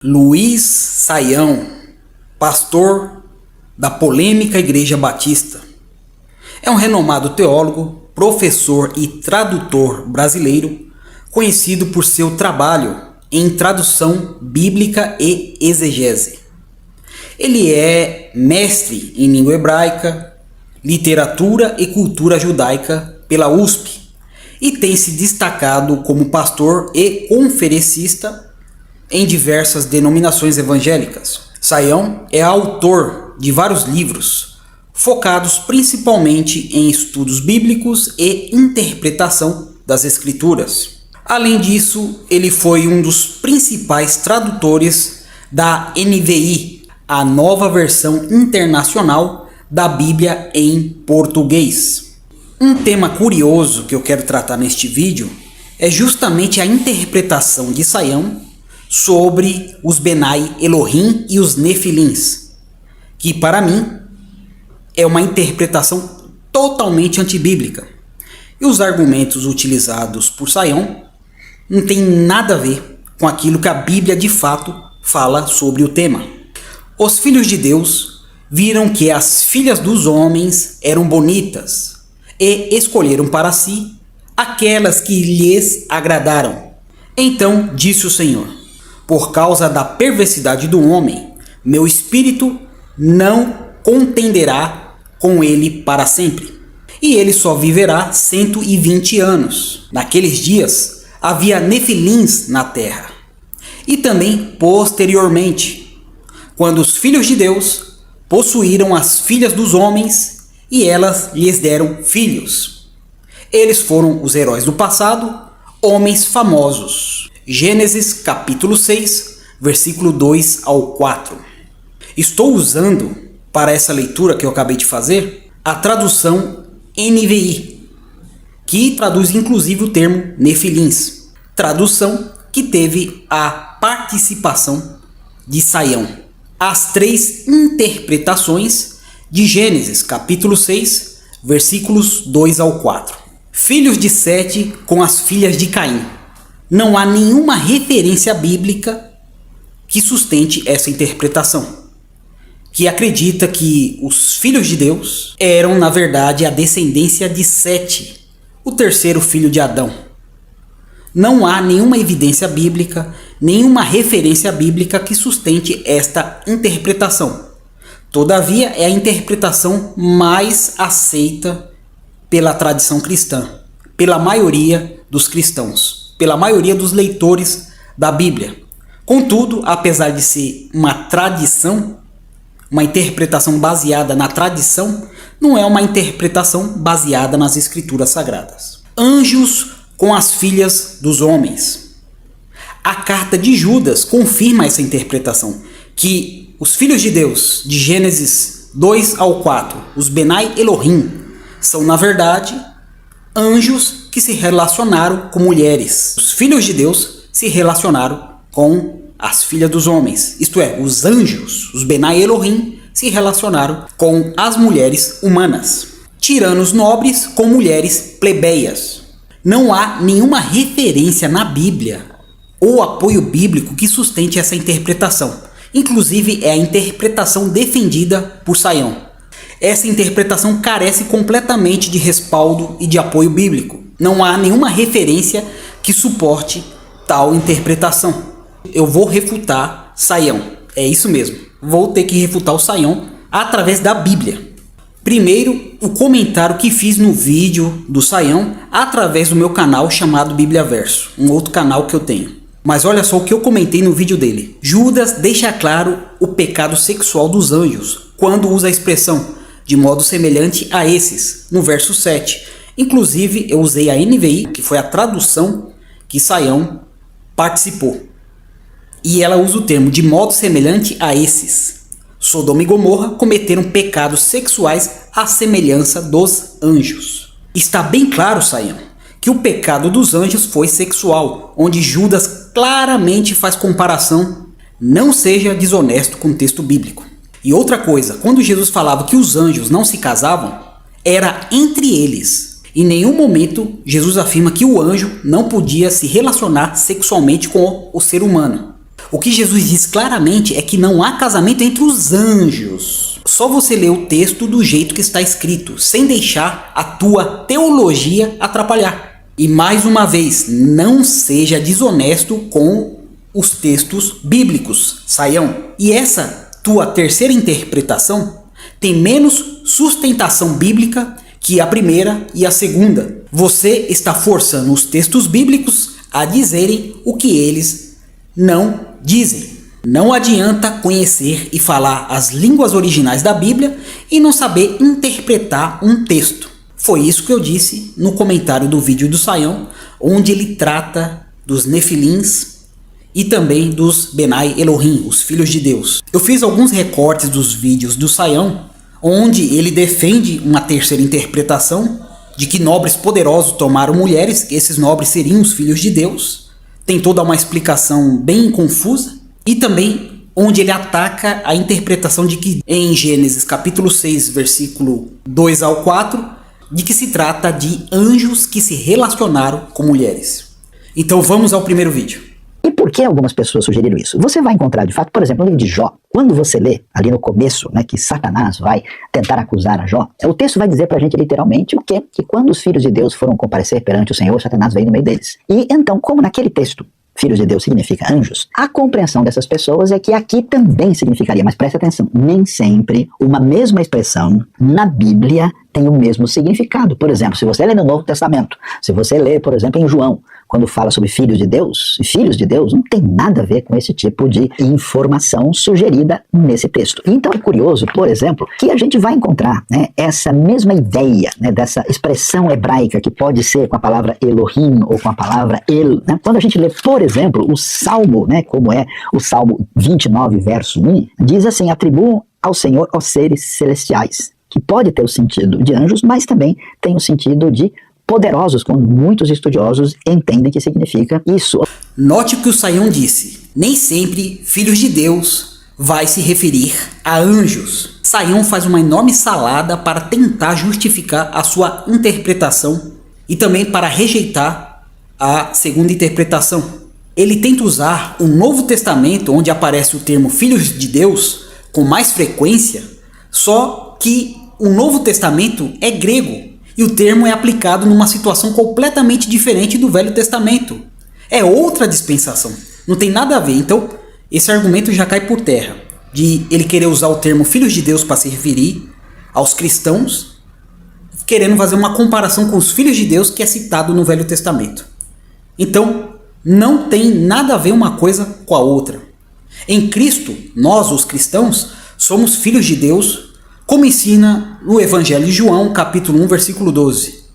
Luiz Saião, pastor da polêmica Igreja Batista, é um renomado teólogo, professor e tradutor brasileiro, conhecido por seu trabalho em tradução bíblica e exegese. Ele é mestre em língua hebraica, literatura e cultura judaica pela USP e tem se destacado como pastor e conferencista em diversas denominações evangélicas. Saião é autor de vários livros, focados principalmente em estudos bíblicos e interpretação das Escrituras. Além disso, ele foi um dos principais tradutores da NVI, a nova versão internacional da Bíblia em português. Um tema curioso que eu quero tratar neste vídeo é justamente a interpretação de Saião sobre os Benai Elohim e os Nefilins, que para mim é uma interpretação totalmente antibíblica. E os argumentos utilizados por Saião não tem nada a ver com aquilo que a Bíblia de fato fala sobre o tema. Os filhos de Deus viram que as filhas dos homens eram bonitas e escolheram para si aquelas que lhes agradaram. Então disse o Senhor: por causa da perversidade do homem, meu espírito não contenderá com ele para sempre, e ele só viverá 120 anos. Naqueles dias havia nefilins na terra. E também posteriormente, quando os filhos de Deus possuíram as filhas dos homens e elas lhes deram filhos. Eles foram os heróis do passado, homens famosos. Gênesis capítulo 6, versículo 2 ao 4. Estou usando para essa leitura que eu acabei de fazer a tradução NVI, que traduz inclusive o termo Nefilins, tradução que teve a participação de Saião. As três interpretações de Gênesis capítulo 6, versículos 2 ao 4. Filhos de Sete com as filhas de Caim. Não há nenhuma referência bíblica que sustente essa interpretação, que acredita que os filhos de Deus eram, na verdade, a descendência de Sete, o terceiro filho de Adão. Não há nenhuma evidência bíblica, nenhuma referência bíblica que sustente esta interpretação. Todavia, é a interpretação mais aceita pela tradição cristã, pela maioria dos cristãos, pela maioria dos leitores da Bíblia. Contudo, apesar de ser uma tradição, uma interpretação baseada na tradição, não é uma interpretação baseada nas Escrituras Sagradas. Anjos com as filhas dos homens. A carta de Judas confirma essa interpretação, que os filhos de Deus, de Gênesis 2 ao 4, os Benai Elohim, são na verdade anjos que se relacionaram com mulheres. Os filhos de Deus se relacionaram com as filhas dos homens. Isto é, os anjos, os Benai Elohim, se relacionaram com as mulheres humanas. Tiranos nobres com mulheres plebeias. Não há nenhuma referência na Bíblia ou apoio bíblico que sustente essa interpretação. Inclusive é a interpretação defendida por Saião. Essa interpretação carece completamente de respaldo e de apoio bíblico. Não há nenhuma referência que suporte tal interpretação. Eu vou refutar Saião. É isso mesmo. Vou ter que refutar o Saião através da Bíblia. Primeiro, o comentário que fiz no vídeo do Saião através do meu canal chamado Bíblia Verso, um outro canal que eu tenho. Mas olha só o que eu comentei no vídeo dele. Judas deixa claro o pecado sexual dos anjos quando usa a expressão de modo semelhante a esses, no verso 7. Inclusive, eu usei a NVI, que foi a tradução que Saião participou. E ela usa o termo de modo semelhante a esses. Sodoma e Gomorra cometeram pecados sexuais à semelhança dos anjos. Está bem claro, Saião, que o pecado dos anjos foi sexual, onde Judas claramente faz comparação. Não seja desonesto com o texto bíblico. E outra coisa, quando Jesus falava que os anjos não se casavam, era entre eles. Em nenhum momento Jesus afirma que o anjo não podia se relacionar sexualmente com o ser humano. O que Jesus diz claramente é que não há casamento entre os anjos. Só você lê o texto do jeito que está escrito, sem deixar a tua teologia atrapalhar. E mais uma vez, não seja desonesto com os textos bíblicos, Saião. E essa tua terceira interpretação tem menos sustentação bíblica que a primeira e a segunda. Você está forçando os textos bíblicos a dizerem o que eles não dizem. Não adianta conhecer e falar as línguas originais da Bíblia e não saber interpretar um texto. Foi isso que eu disse no comentário do vídeo do Saião, onde ele trata dos Nefilins e também dos Benai Elohim, os filhos de Deus. Eu fiz alguns recortes dos vídeos do Saião, onde ele defende uma terceira interpretação de que nobres poderosos tomaram mulheres, que esses nobres seriam os filhos de Deus. Tem toda uma explicação bem confusa. E também onde ele ataca a interpretação de que em Gênesis capítulo 6, versículo 2 ao 4, de que se trata de anjos que se relacionaram com mulheres. Então vamos ao primeiro vídeo. E por que algumas pessoas sugeriram isso? Você vai encontrar, de fato, por exemplo, no livro de Jó, quando você lê ali no começo, né, que Satanás vai tentar acusar a Jó, o texto vai dizer pra gente literalmente o quê? Que quando os filhos de Deus foram comparecer perante o Senhor, Satanás veio no meio deles. E então, como naquele texto filhos de Deus significa anjos, a compreensão dessas pessoas é que aqui também significaria, mas preste atenção, nem sempre uma mesma expressão na Bíblia tem o mesmo significado. Por exemplo, se você lê no Novo Testamento, se você lê, por exemplo, em João, quando fala sobre filhos de Deus, e filhos de Deus não tem nada a ver com esse tipo de informação sugerida nesse texto. Então é curioso, por exemplo, que a gente vai encontrar, né, essa mesma ideia, né, dessa expressão hebraica que pode ser com a palavra Elohim ou com a palavra El, né? Quando a gente lê, por exemplo, o Salmo, né, como é o Salmo 29, verso 1, diz assim: atribuam ao Senhor os seres celestiais, que pode ter o sentido de anjos, mas também tem o sentido de poderosos, como muitos estudiosos entendem que significa isso. Note o que o Saião disse: nem sempre filhos de Deus vai se referir a anjos. Saião faz uma enorme salada para tentar justificar a sua interpretação e também para rejeitar a segunda interpretação. Ele tenta usar o Novo Testamento, onde aparece o termo filhos de Deus com mais frequência, só que o Novo Testamento é grego. E o termo é aplicado numa situação completamente diferente do Velho Testamento. É outra dispensação. Não tem nada a ver. Então, esse argumento já cai por terra. De ele querer usar o termo filhos de Deus para se referir aos cristãos, querendo fazer uma comparação com os filhos de Deus que é citado no Velho Testamento. Então, não tem nada a ver uma coisa com a outra. Em Cristo, nós, os cristãos, somos filhos de Deus, como ensina no Evangelho de João, capítulo 1, versículo 12,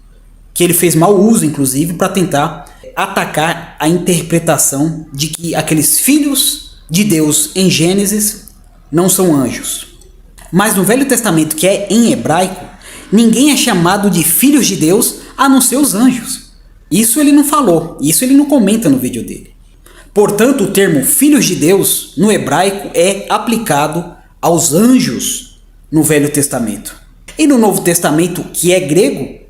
que ele fez mau uso, inclusive, para tentar atacar a interpretação de que aqueles filhos de Deus em Gênesis não são anjos. Mas no Velho Testamento, que é em hebraico, ninguém é chamado de filhos de Deus a não ser os anjos. Isso ele não falou, isso ele não comenta no vídeo dele. Portanto, o termo filhos de Deus no hebraico é aplicado aos anjos no Velho Testamento. E no Novo Testamento, que é grego,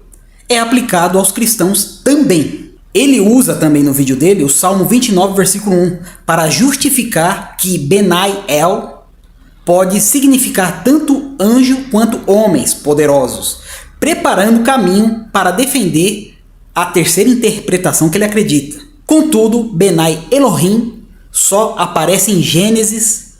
é aplicado aos cristãos também. Ele usa também no vídeo dele o Salmo 29, versículo 1, para justificar que Benai El pode significar tanto anjo quanto homens poderosos, preparando o caminho para defender a terceira interpretação que ele acredita. Contudo, Benai Elohim só aparece em Gênesis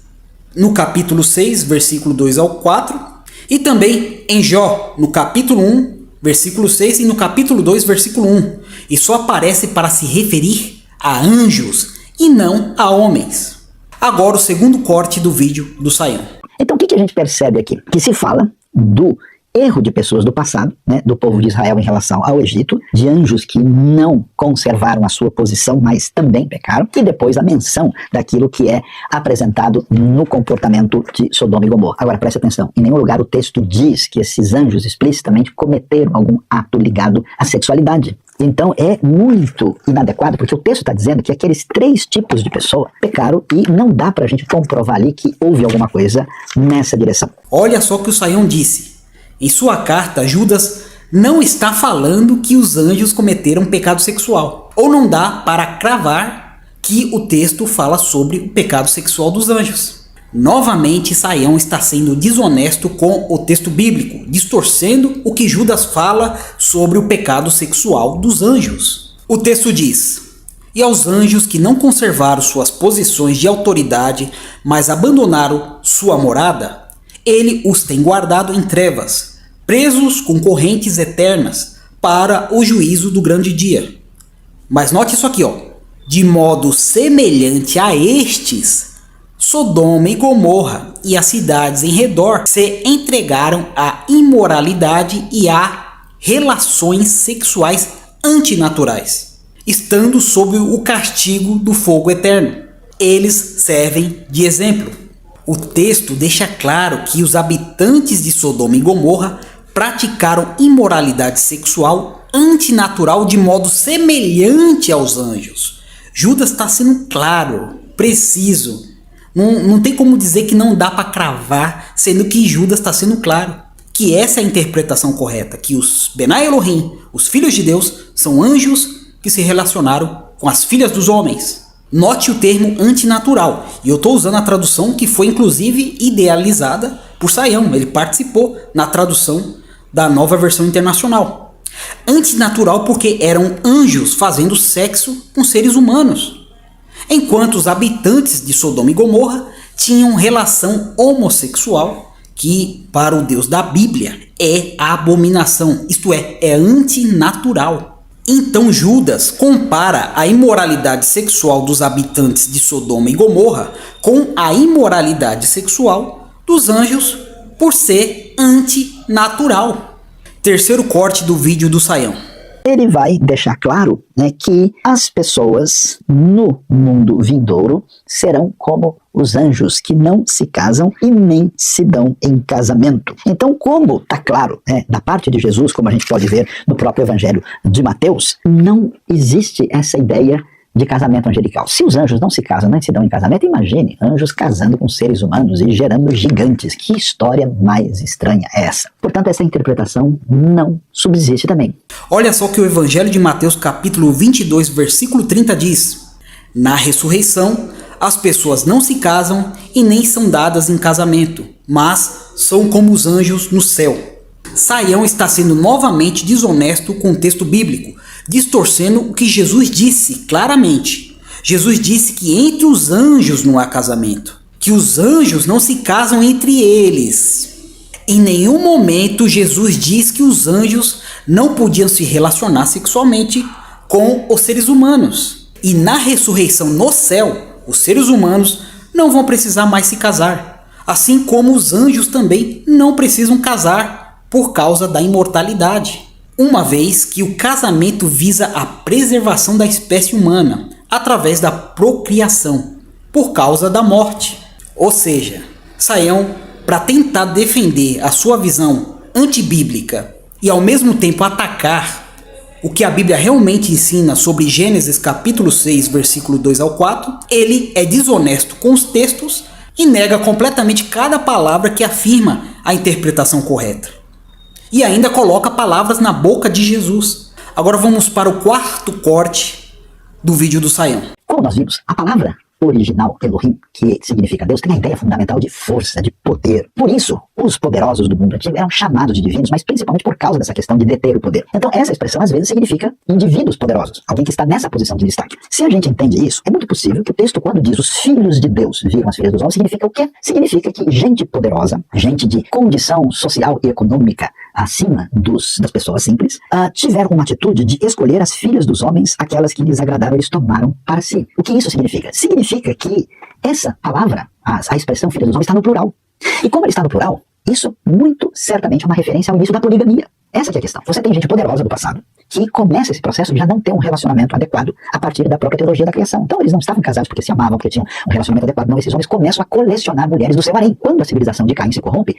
no capítulo 6, versículo 2 ao 4, e também em Jó, no capítulo 1, versículo 6, e no capítulo 2, versículo 1. E só aparece para se referir a anjos e não a homens. Agora o segundo corte do vídeo do Saião. Então o que a gente percebe aqui? Que se fala do erro de pessoas do passado, né, do povo de Israel em relação ao Egito, de anjos que não conservaram a sua posição, mas também pecaram, e depois a menção daquilo que é apresentado no comportamento de Sodoma e Gomorra. Agora preste atenção, em nenhum lugar o texto diz que esses anjos explicitamente cometeram algum ato ligado à sexualidade. Então é muito inadequado, porque o texto está dizendo que aqueles 3 tipos de pessoa pecaram e não dá pra gente comprovar ali que houve alguma coisa nessa direção. Olha só o que o Saião disse. Em sua carta, Judas não está falando que os anjos cometeram pecado sexual. Ou não dá para cravar que o texto fala sobre o pecado sexual dos anjos. Novamente, Saião está sendo desonesto com o texto bíblico, distorcendo o que Judas fala sobre o pecado sexual dos anjos. O texto diz: "E aos anjos que não conservaram suas posições de autoridade, mas abandonaram sua morada, ele os tem guardado em trevas, presos com correntes eternas, para o juízo do grande dia." Mas note isso aqui, ó. "De modo semelhante a estes, Sodoma e Gomorra e as cidades em redor se entregaram à imoralidade e a relações sexuais antinaturais, estando sob o castigo do fogo eterno. Eles servem de exemplo." O texto deixa claro que os habitantes de Sodoma e Gomorra praticaram imoralidade sexual antinatural de modo semelhante aos anjos. Judas está sendo claro, preciso. Não tem como dizer que não dá para cravar, sendo que Judas está sendo claro. Que essa é a interpretação correta, que os Benai Elohim, os filhos de Deus, são anjos que se relacionaram com as filhas dos homens. Note o termo antinatural, e eu estou usando a tradução que foi inclusive idealizada por Saião. Ele participou na tradução da Nova Versão Internacional. Antinatural porque eram anjos fazendo sexo com seres humanos, enquanto os habitantes de Sodoma e Gomorra tinham relação homossexual, que para o Deus da Bíblia é abominação, isto é antinatural. Então Judas compara a imoralidade sexual dos habitantes de Sodoma e Gomorra com a imoralidade sexual dos anjos por ser antinatural. Terceiro corte do vídeo do Saião. Ele vai deixar claro, né, que as pessoas no mundo vindouro serão como os anjos, que não se casam e nem se dão em casamento. Então, como está claro, né, da parte de Jesus, como a gente pode ver no próprio Evangelho de Mateus, não existe essa ideia de casamento angelical. Se os anjos não se casam, nem se dão em casamento, imagine anjos casando com seres humanos e gerando gigantes. Que história mais estranha é essa? Portanto, essa interpretação não subsiste também. Olha só que o Evangelho de Mateus capítulo 22, versículo 30 diz: "Na ressurreição, as pessoas não se casam e nem são dadas em casamento, mas são como os anjos no céu." Saião está sendo novamente desonesto com o texto bíblico, distorcendo o que Jesus disse claramente. Jesus disse que entre os anjos não há casamento, que os anjos não se casam entre eles. Em nenhum momento Jesus diz que os anjos não podiam se relacionar sexualmente com os seres humanos. E na ressurreição no céu, os seres humanos não vão precisar mais se casar, assim como os anjos também não precisam casar por causa da imortalidade, uma vez que o casamento visa a preservação da espécie humana através da procriação, por causa da morte. Ou seja, Saião, para tentar defender a sua visão antibíblica e ao mesmo tempo atacar o que a Bíblia realmente ensina sobre Gênesis capítulo 6, versículo 2 ao 4, ele é desonesto com os textos e nega completamente cada palavra que afirma a interpretação correta. E ainda coloca palavras na boca de Jesus. Agora vamos para o quarto corte do vídeo do Saião. Como nós vimos, a palavra original Elohim, que significa Deus, tem a ideia fundamental de força, de poder. Por isso, os poderosos do mundo antigo eram chamados de divinos, mas principalmente por causa dessa questão de deter o poder. Então essa expressão às vezes significa indivíduos poderosos, alguém que está nessa posição de destaque. Se a gente entende isso, é muito possível que o texto, quando diz os filhos de Deus viram as filhas dos homens, significa o quê? Significa que gente poderosa, gente de condição social e econômica acima das pessoas simples, tiveram uma atitude de escolher as filhas dos homens, aquelas que lhes agradaram, eles tomaram para si. O que isso significa? Significa que essa palavra, a expressão filha dos homens, está no plural. E como ele está no plural, isso muito certamente é uma referência ao início da poligamia. Essa que é a questão. Você tem gente poderosa do passado que começa esse processo de já não ter um relacionamento adequado a partir da própria teologia da criação. Então eles não estavam casados porque se amavam, porque tinham um relacionamento adequado. Não, esses homens começam a colecionar mulheres do seu harém. Quando a civilização de Caim se corrompe,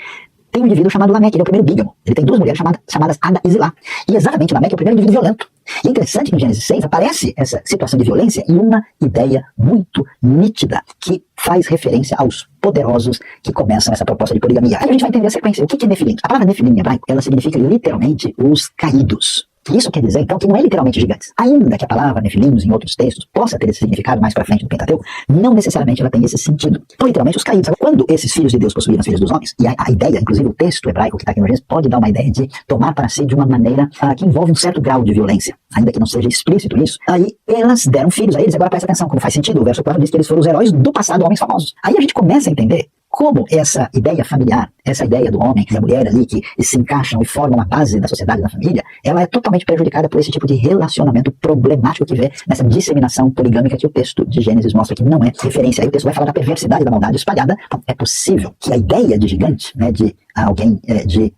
tem um indivíduo chamado Lameque, ele é o primeiro bígamo. Ele tem duas mulheres chamadas Ada e Zilá. E exatamente Lameque é o primeiro indivíduo violento. E é interessante que em Gênesis 6 aparece essa situação de violência e uma ideia muito nítida que faz referência aos poderosos que começam essa proposta de poligamia. Aí a gente vai entender a sequência. O que é Nefilim? A palavra Nefilim em hebraico, ela significa literalmente os caídos. Isso quer dizer, então, que não é literalmente gigantes. Ainda que a palavra nefilimos em outros textos possa ter esse significado mais pra frente no Pentateuco, não necessariamente ela tem esse sentido. Então, literalmente, os caídos. Quando esses filhos de Deus possuíram os filhos dos homens, e a ideia, inclusive o texto hebraico que está aqui no Gênesis, pode dar uma ideia de tomar para si de uma maneira que envolve um certo grau de violência, ainda que não seja explícito isso. Aí elas deram filhos a eles. Agora presta atenção, como faz sentido. O verso 4 diz que eles foram os heróis do passado, homens famosos. Aí a gente começa a entender como essa ideia familiar, essa ideia do homem e da mulher ali que se encaixam e formam a base da sociedade, da família, ela é totalmente prejudicada por esse tipo de relacionamento problemático que vê nessa disseminação poligâmica que o texto de Gênesis mostra que não é referência. Aí o texto vai falar da perversidade da maldade espalhada. Então, é possível que a ideia de gigante, né, de alguém de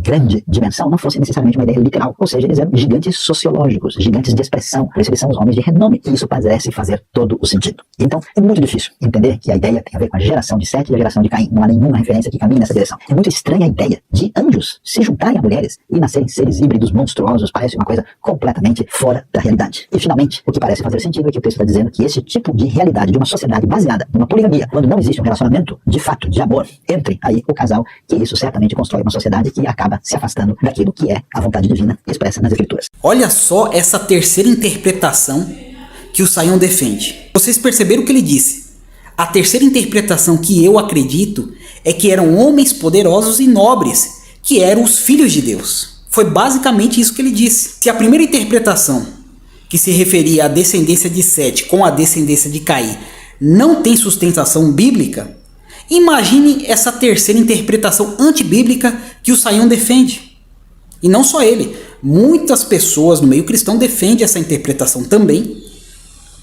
grande dimensão, não fosse necessariamente uma ideia literal, ou seja, eles eram gigantes sociológicos, gigantes de expressão, por isso eles são os homens de renome, e isso parece fazer todo o sentido. Então, é muito difícil entender que a ideia tem a ver com a geração de Sete e a geração de Caim. Não há nenhuma referência que caminhe nessa direção. É muito estranha a ideia de anjos se juntarem a mulheres e nascerem seres híbridos monstruosos, parece uma coisa completamente fora da realidade. E, finalmente, o que parece fazer sentido é que o texto está dizendo que esse tipo de realidade de uma sociedade baseada numa poligamia, quando não existe um relacionamento de fato, de amor, entre aí o casal, que isso certamente constrói uma sociedade que acaba se afastando daquilo que é a vontade divina expressa nas Escrituras. Olha só essa terceira interpretação que o Sayão defende. Vocês perceberam o que ele disse? A terceira interpretação que eu acredito é que eram homens poderosos e nobres, que eram os filhos de Deus. Foi basicamente isso que ele disse. Se a primeira interpretação, que se referia à descendência de Sete com a descendência de Caim, não tem sustentação bíblica, imagine essa terceira interpretação antibíblica que o Sayão defende. E não só ele, muitas pessoas no meio cristão defendem essa interpretação também,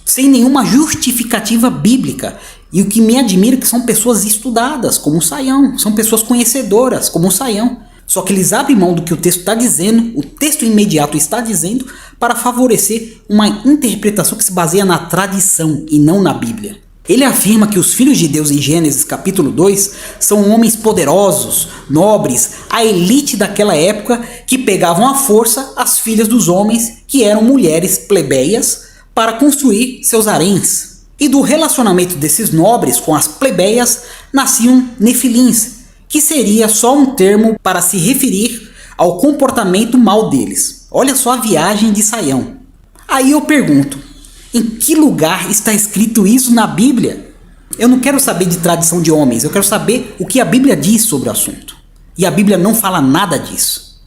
sem nenhuma justificativa bíblica. E o que me admira é que são pessoas estudadas, como o Sayão, são pessoas conhecedoras, como o Sayão. Só que eles abrem mão do que o texto está dizendo, o texto imediato está dizendo, para favorecer uma interpretação que se baseia na tradição e não na Bíblia. Ele afirma que os filhos de Deus em Gênesis capítulo 2 são homens poderosos, nobres, a elite daquela época que pegavam à força as filhas dos homens que eram mulheres plebeias para construir seus haréns. E do relacionamento desses nobres com as plebeias nasciam nefilins, que seria só um termo para se referir ao comportamento mau deles. Olha só a viagem de Sayão. Aí eu pergunto, em que lugar está escrito isso na Bíblia? Eu não quero saber de tradição de homens, eu quero saber o que a Bíblia diz sobre o assunto. E a Bíblia não fala nada disso.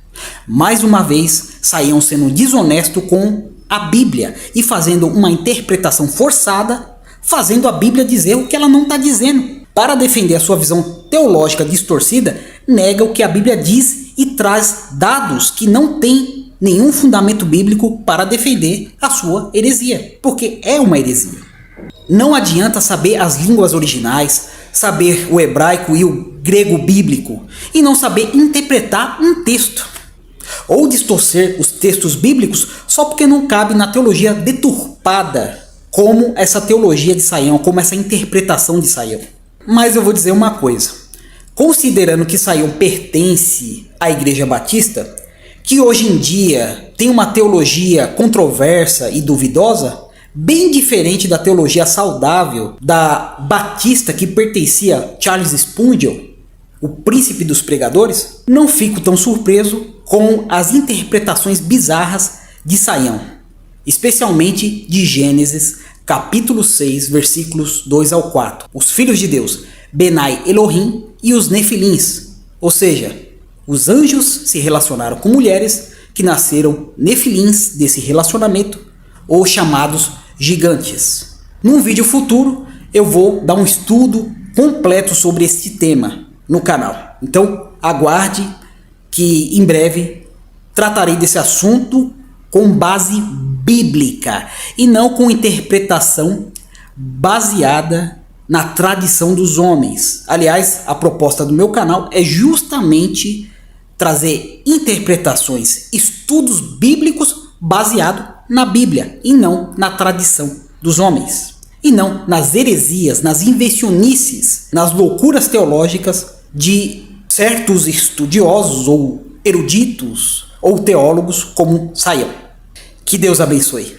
Mais uma vez, Sayão sendo desonesto com a Bíblia e fazendo uma interpretação forçada, fazendo a Bíblia dizer o que ela não está dizendo. Para defender a sua visão teológica distorcida, nega o que a Bíblia diz e traz dados que não têm nenhum fundamento bíblico para defender a sua heresia, porque é uma heresia. Não adianta saber as línguas originais, saber o hebraico e o grego bíblico, e não saber interpretar um texto, ou distorcer os textos bíblicos só porque não cabe na teologia deturpada, como essa teologia de Sayão, como essa interpretação de Sayão. Mas eu vou dizer uma coisa, considerando que Sayão pertence à Igreja Batista, que hoje em dia tem uma teologia controversa e duvidosa, bem diferente da teologia saudável da Batista que pertencia a Charles Spurgeon, o príncipe dos pregadores, não fico tão surpreso com as interpretações bizarras de Sayão, especialmente de Gênesis capítulo 6, versículos 2 ao 4. Os filhos de Deus, Benai Elohim e os Nefilins, ou seja, os anjos se relacionaram com mulheres que nasceram nefilins desse relacionamento, ou chamados gigantes. Num vídeo futuro eu vou dar um estudo completo sobre este tema no canal. Então aguarde que em breve tratarei desse assunto com base bíblica e não com interpretação baseada na tradição dos homens. Aliás, a proposta do meu canal é justamente trazer interpretações, estudos bíblicos baseados na Bíblia e não na tradição dos homens. E não nas heresias, nas invencionices, nas loucuras teológicas de certos estudiosos ou eruditos ou teólogos como Sayão. Que Deus abençoe.